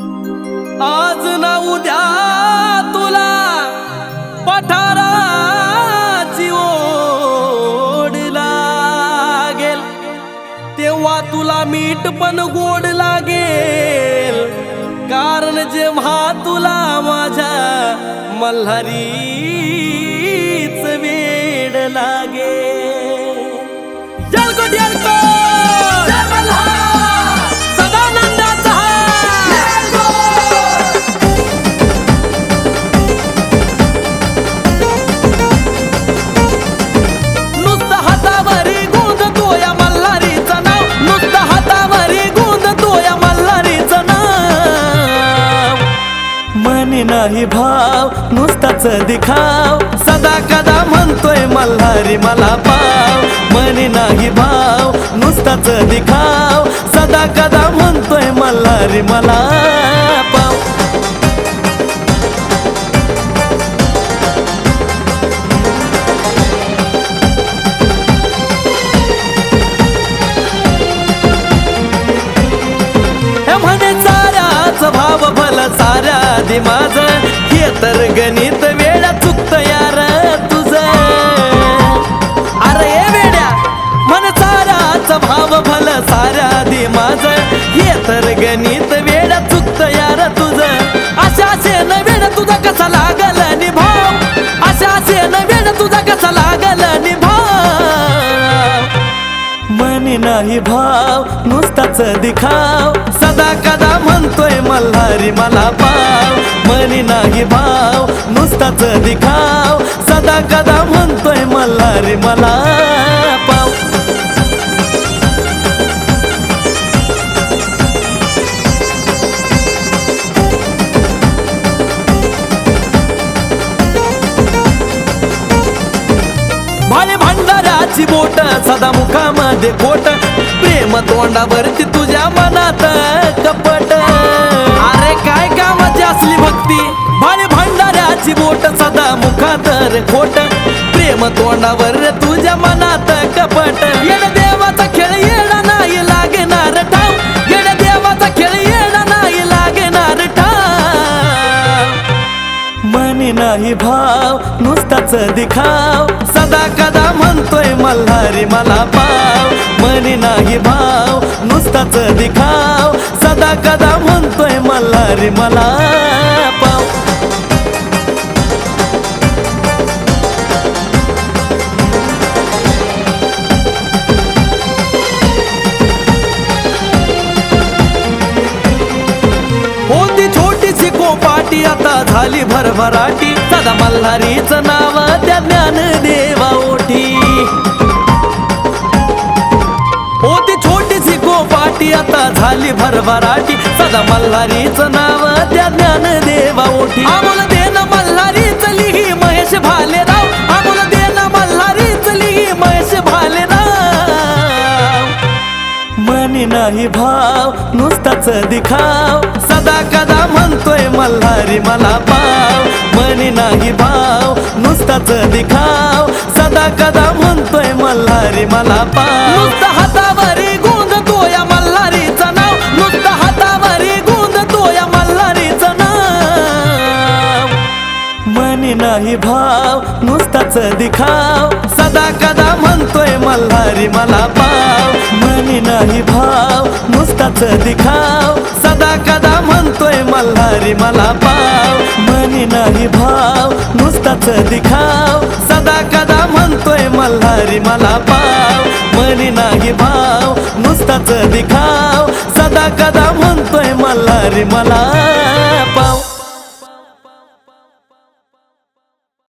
आज ना उद्या तुला पठाराची ओढ लागेल, तेव्हा तुला मीठ पण गोड लागेल। कारण जेव्हा तुला माझ्या मल्हारीच वेड लागेल। जलकोट जलकोट जय मल्हार सदानंदाचा नुसतं हातावरी गुंजतो या मल्हारीचं नाव, नुसतं हातावरी गुंजतो या मल्हारीचं नाव। मनी नाही भाव नुसताच दिखाव, सदा कदा म्हणतोय मल्हारी मला पाव। मनी नाही भाव नुसताच दिखाव, सदा कदा म्हणतोय मल्हारी मला पाव। हे म्हणे साऱ्याच भाव भल साऱ्या दे माझ, हे तर गणित वेळा चुकत यार तुझं। अरे वेड्या मन साऱ्याच भाव भल साऱ्या दे माझ, हे तर गणित वेळा चुकत यार तुझं। अशाशेन वेळ तुझा कसा लागल निभाव, अशाशेन वेळ तुझा कसा लागल निभाव। मनी नाही भाव नुसताच दिखाव, सदा कदा म्हणतोय मल्हारी मला पाव। मनी नाही भाव नुसताच दिखाव, सदा कदा म्हणतोय मल्हारी मला पाव। भाले भंडाऱ्याची बोट सदा मुखामध्ये कोट, प्रेम तोंडावरती तुझ्या मनात कपट। अरे काय कामाची असली भक्ती, भाले भंडाऱ्याची बोट सदा मुखात खोट, प्रेम तोंडावर तुझ्या मनात कपट। येड देवाचा खेळ येडा नाही लागणार ठाव, येड देवाचा खेळ येडा नाही लागणार ठाव। मनी नाही भाव नुसताच दिखाव, सदा कदा म्हणतोय मल्हारी मला पाव। मनी नाही भाव नुसताच दिखाव, सदा कदा म्हणतोय मल्हारी मला पाव। होती छोटीशी कोपाटी आता झाली भरभराटी, सदा मल्हारीचं नाव त्या ज्ञानदेवा ओठी। होती छोटीशी कोपाटी आता झाली भरभराटी, सदा मल्हारीचं नाव त्या ज्ञानदेवा ओठी। आम्हाला देन मल्हारीच लिही महेश भालेराव, आम्हाला देन मल्हारीच लिही महेश भालेराव। मनी नाही भाव नुसताच दिखाव, सदा कदा म्हणतोय मल्हारी मला पाव। मनी नाही भाव नुसताच दिखाव, सदा कदा म्हणतोय मल्हारी मला पाव। नुसतं हातावरी गुंजतो या मल्हारीचं नाव, नुसतं हातावरी गुंजतो या मल्हारीचं नाव। मनी नाही भाव नुसताच दिखाव, सदा कदा म्हणतोय मल्हारी मला पाव। मनी नाही भाव नुसताच दिखाव, सदा कदा म्हणतोय मल्हारी मला पाव। मनी नाही भाव नुसताच दिखाव, सदा कदा म्हणतोय मल्हारी मला पाव। मनी नाही भाव नुसताच दिखाव, सदा कदा म्हणतोय मल्हारी मला